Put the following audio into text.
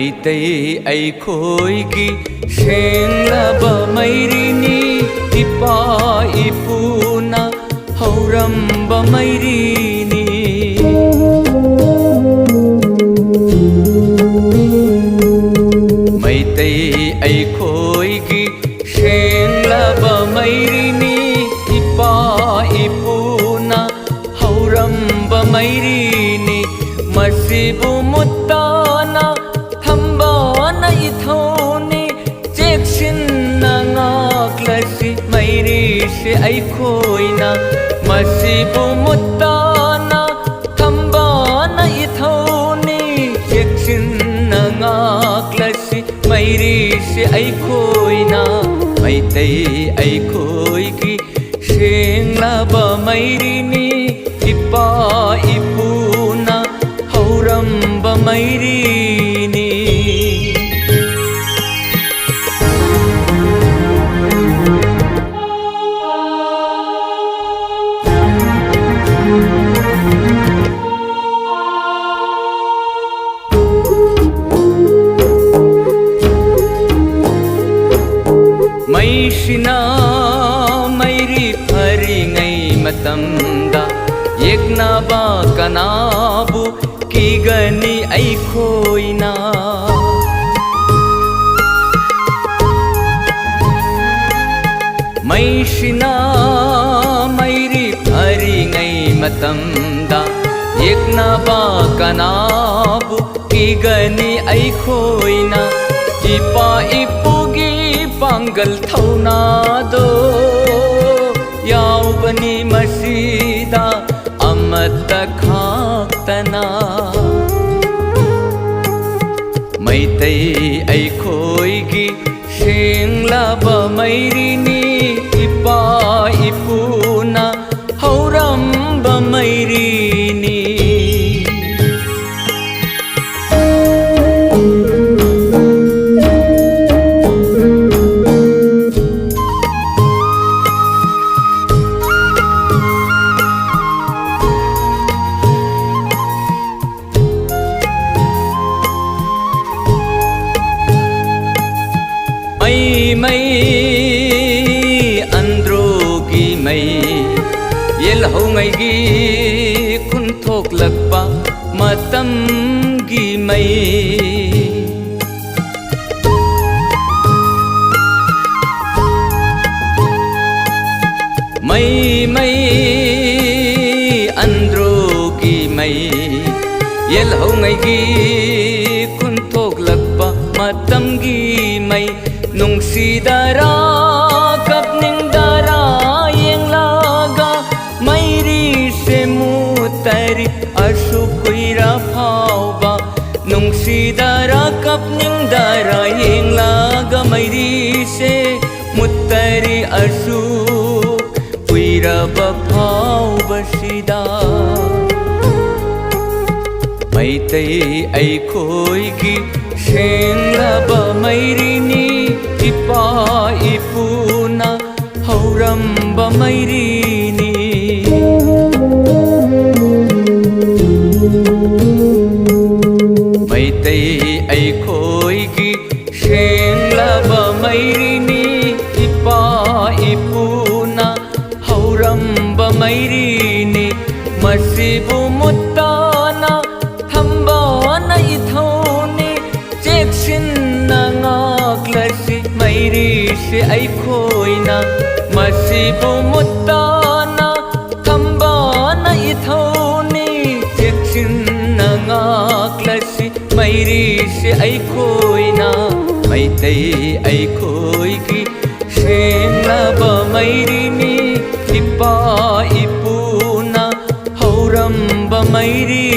मैतै अैखोइगी सेंग्लबा मैरिनी इपा इपुना हौरंबा मैरिनी मैतै अैखोइगी सेंग्लबा मैरिनी इपा इपुना हौरंबा मैरिनी मसिबु मुत्ताना थंबाना इथौनी चेक्सिन्ना ngaklasi मैरीसे अैखोइना मसिबु मुत्ताना थंबाना इथौनी चेक्सिन्ना ngaklasi मैरीसे अैखोइना मैतै अैखोइगी सेंग्लबा मैरिनी इपा इपुना हौरंबा मैरिनी मैसिना मैरी फरिङै मतमदा येक्नबा कनाबु किगनी अैखोइना मैसिना मैरी फरिङै मतमदा येक्नबा कनाबु किगनी अैखोइना इपा इपुगी पांगल थौनादो यावबनी मसीदा अमत खाक्तना मैतै अैखोइगी सेंग्लबा मैरिनी इपा इपुना हौरंबा मैरिनी मै अंद्रोगी मै येल्हौङैगी खुन्थोक्लक्पा मतमगी मै मै मै अंद्रोगी मै येल्हौङैगी खुन्थोक्लक्पा मतमगी मै नुंगसीदरा कपनिंगदरा येंगलागा मैरीसे मुतरी अशुकुइरा फावबा नुंगसीदरा कपनिंगदरा येंगलागा मैरीसे मुतरी अशुकुइरा फावबसिदा मैतै अैखोइगी सेंग्लबा मैरिनी इपा इपुना हौरंबा मैरिनी मैतै अैखोइगी सेंग्लबा मैरिनी इपा इपुना हौरंबा मैरिनी मसिबु मुत्ताना थंबाना इथौनी चेक्सिन्ना ngaklasi मैरीसे अैखोइना मसिबु मुत्ताना थंबाना इथौनी चेक्सिन्ना ngaklasi मैरीसे अैखोइना मैतै अैखोइगी सेंग्लबा मैरिनी इपा इपुना हौरंबा मैरिनी